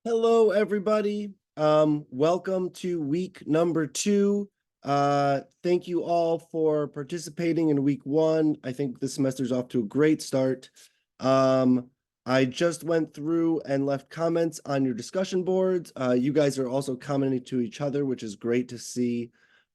Hello, everybody. Welcome to week number 2. Thank you all for participating in week 1. I think this semester's off to a great start. I just went through and left comments on your discussion boards. You guys are also commenting to each other, which is great to see.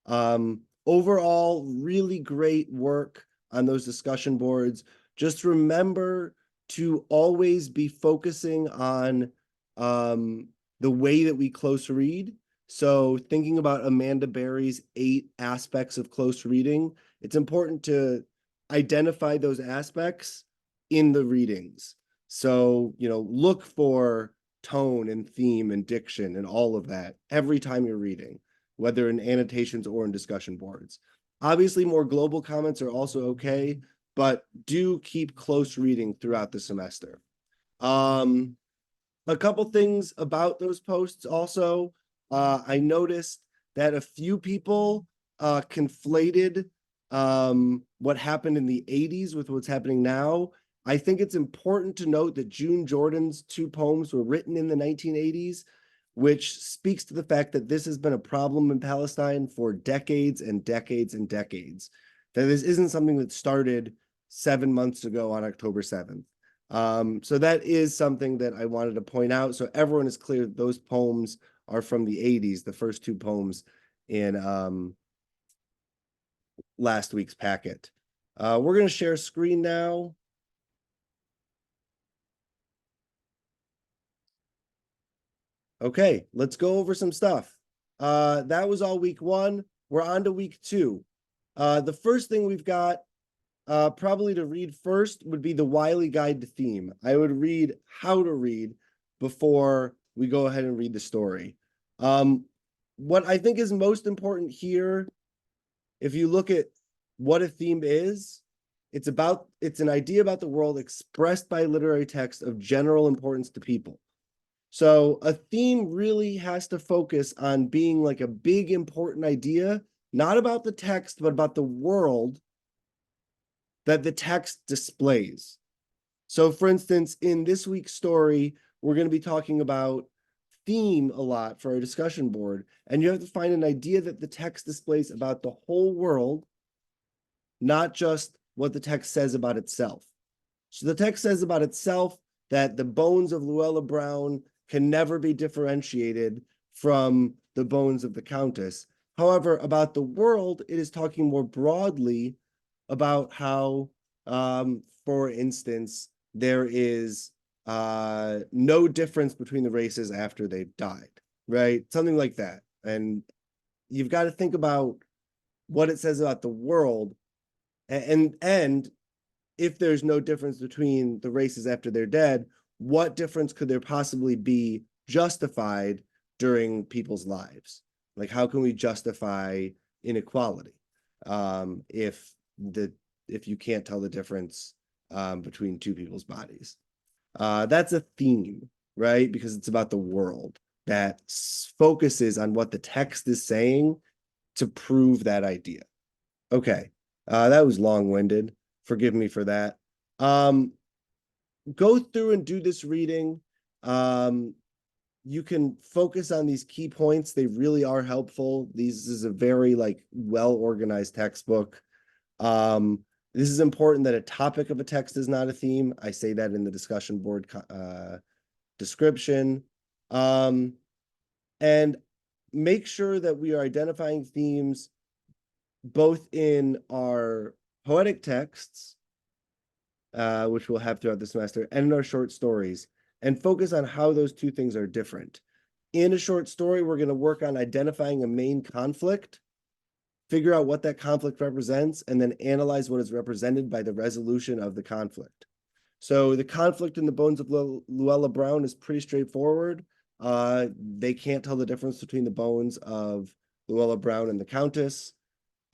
Overall, really great work on those discussion boards. Just remember to always be focusing on the way that we close read. So thinking about Amanda Berry's 8 aspects of close reading, it's important to identify those aspects in the readings. So, look for tone and theme and diction and all of that every time you're reading, whether in annotations or in discussion boards. Obviously, more global comments are also okay, but do keep close reading throughout the semester. A couple things about those posts also. I noticed that a few people conflated what happened in the 80s with what's happening now. I think it's important to note that June Jordan's 2 poems were written in the 1980s, which speaks to the fact that this has been a problem in Palestine for decades and decades and decades. That this isn't something that started 7 months ago on October 7th. So that is something that I wanted to point out. So everyone is clear that those poems are from the 80s, the first 2 poems in last week's packet. We're going to share screen now. Okay, let's go over some stuff. That was all week 1. We're on to week 2. The first thing we've got probably to read first would be the Wiley Guide to Theme. I would read how to read before we go ahead and read the story. What I think is most important here, if you look at what a theme is, it's an idea about the world expressed by literary text of general importance to people. So a theme really has to focus on being like a big important idea, not about the text, but about the world that the text displays. So for instance, in this week's story, we're going to be talking about theme a lot for our discussion board, and you have to find an idea that the text displays about the whole world, not just what the text says about itself. So the text says about itself that the bones of Luella Brown can never be differentiated from the bones of the Countess. However, about the world, it is talking more broadly about how, for instance, there is no difference between the races after they've died, right? Something like that. And you've got to think about what it says about the world, and if there's no difference between the races after they're dead, what difference could there possibly be justified during people's lives? Like, how can we justify inequality if you can't tell the difference between 2 people's bodies? That's a theme, right? Because it's about the world that focuses on what the text is saying to prove that idea. Okay, that was long-winded. Forgive me for that. Go through and do this reading. You can focus on these key points. They really are helpful. This is a very well-organized textbook. This is important that a topic of a text is not a theme. I say that in the discussion board description. And make sure that we are identifying themes both in our poetic texts, which we'll have throughout the semester, and in our short stories, and focus on how those 2 things are different. In a short story, we're going to work on identifying a main conflict, figure out what that conflict represents, and then analyze what is represented by the resolution of the conflict. So the conflict in the bones of Luella Brown is pretty straightforward. They can't tell the difference between the bones of Luella Brown and the Countess.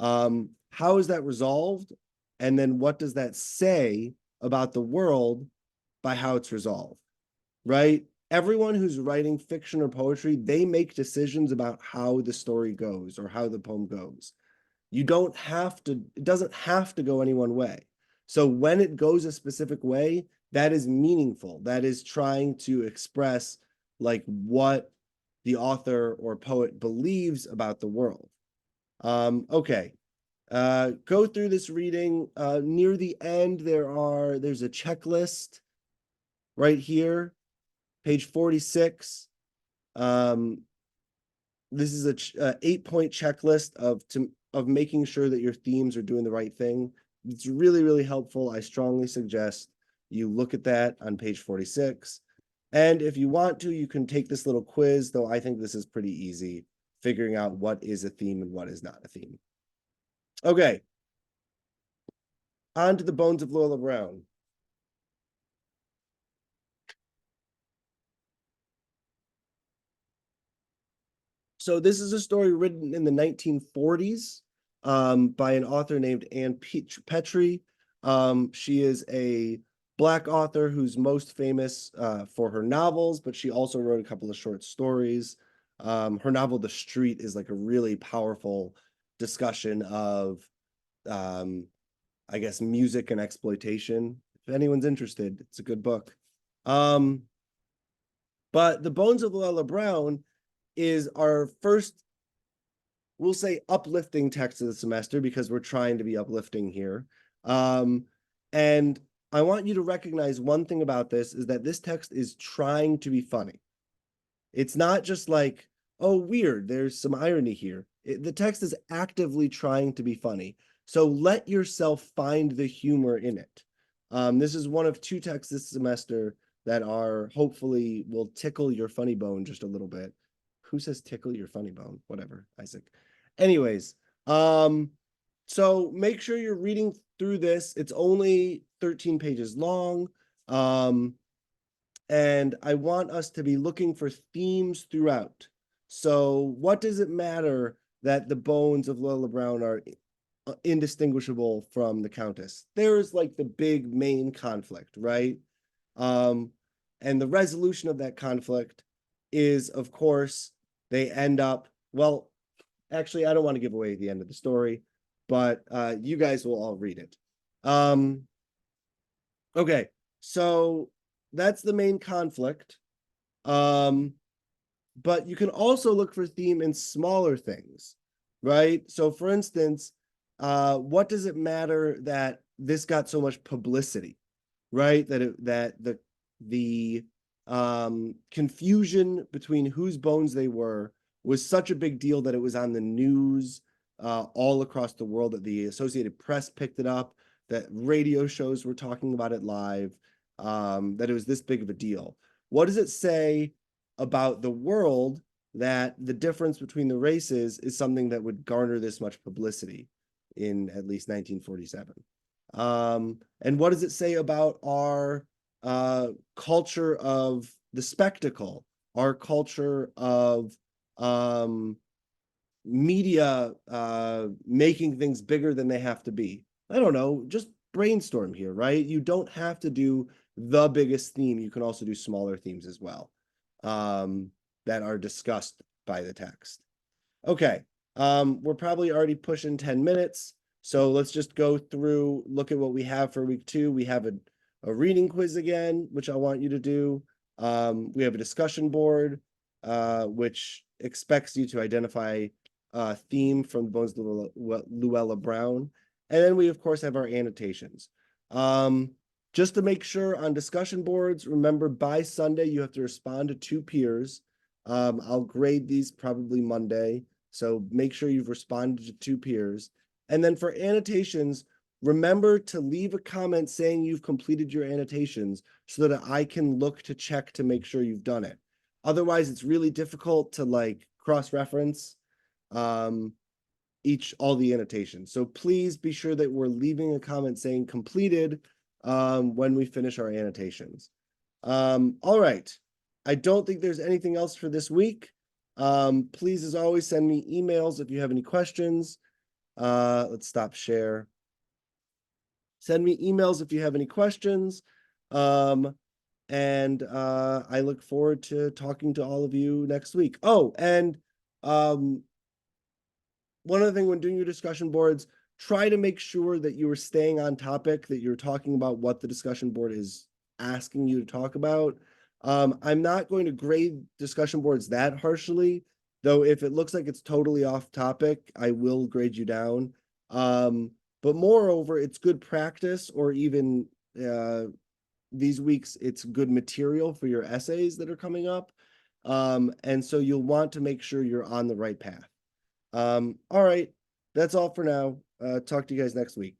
How is that resolved? And then what does that say about the world by how it's resolved, right? Everyone who's writing fiction or poetry, they make decisions about how the story goes or how the poem goes. It doesn't have to go any one way. So when it goes a specific way, that is meaningful. That is trying to express like what the author or poet believes about the world. Okay. Go through this reading. Near the end, there's a checklist right here, page 46. This is a 8-point checklist of making sure that your themes are doing the right thing. It's really, really helpful. I strongly suggest you look at that on page 46. And if you want to, you can take this little quiz, though I think this is pretty easy, figuring out what is a theme and what is not a theme. Okay. On to the Bones of Luella Brown. So this is a story written in the 1940s by an author named Ann Petrie. She is a Black author who's most famous for her novels, but she also wrote a couple of short stories. Her novel, The Street, is like a really powerful discussion of, I guess, music and exploitation. If anyone's interested, it's a good book. But The Bones of Luella Brown is our first, we'll say, uplifting text of the semester, because we're trying to be uplifting here. And I want you to recognize one thing about this is that this text is trying to be funny. It's not just like, oh, weird, there's some irony here. The text is actively trying to be funny. So let yourself find the humor in it. This is one of 2 texts this semester that are hopefully will tickle your funny bone just a little bit. Who says tickle your funny bone? Whatever, Isaac. Anyways, so make sure you're reading through this. It's only 13 pages long. And I want us to be looking for themes throughout. So what does it matter that the bones of Luella Brown are indistinguishable from the Countess? There's like the big main conflict, right? And the resolution of that conflict is, of course, they end up, well, actually, I don't want to give away the end of the story, but you guys will all read it. Okay, so that's the main conflict. But you can also look for theme in smaller things, right? So for instance, what does it matter that this got so much publicity, right? That the confusion between whose bones they were was such a big deal that it was on the news all across the world, that the Associated Press picked it up, that radio shows were talking about it live, that it was this big of a deal. What does it say about the world that the difference between the races is something that would garner this much publicity in at least 1947? And what does it say about our culture of the spectacle, our culture of media making things bigger than they have to be? I don't know, just brainstorm here, right? You don't have to do the biggest theme. You can also do smaller themes as well that are discussed by the text. Okay, we're probably already pushing 10 minutes. So let's just go through, look at what we have for week 2. We have a reading quiz again, which I want you to do. We have a discussion board, which expects you to identify a theme from the Bones of Luella Brown. And then we, of course, have our annotations. Just to make sure, on discussion boards, remember, by Sunday, you have to respond to 2 peers. I'll grade these probably Monday, so make sure you've responded to 2 peers. And then for annotations, remember to leave a comment saying you've completed your annotations so that I can look to check to make sure you've done it. Otherwise, it's really difficult to like cross-reference all the annotations. So please be sure that we're leaving a comment saying completed when we finish our annotations. All right. I don't think there's anything else for this week. Please, as always, send me emails if you have any questions. Let's stop share. Send me emails if you have any questions. And I look forward to talking to all of you next week. Oh, and one other thing, when doing your discussion boards, try to make sure that you are staying on topic, that you're talking about what the discussion board is asking you to talk about. I'm not going to grade discussion boards that harshly, though if it looks like it's totally off topic, I will grade you down. But moreover, it's good practice, or even these weeks, it's good material for your essays that are coming up. And so you'll want to make sure you're on the right path. All right, that's all for now. Talk to you guys next week.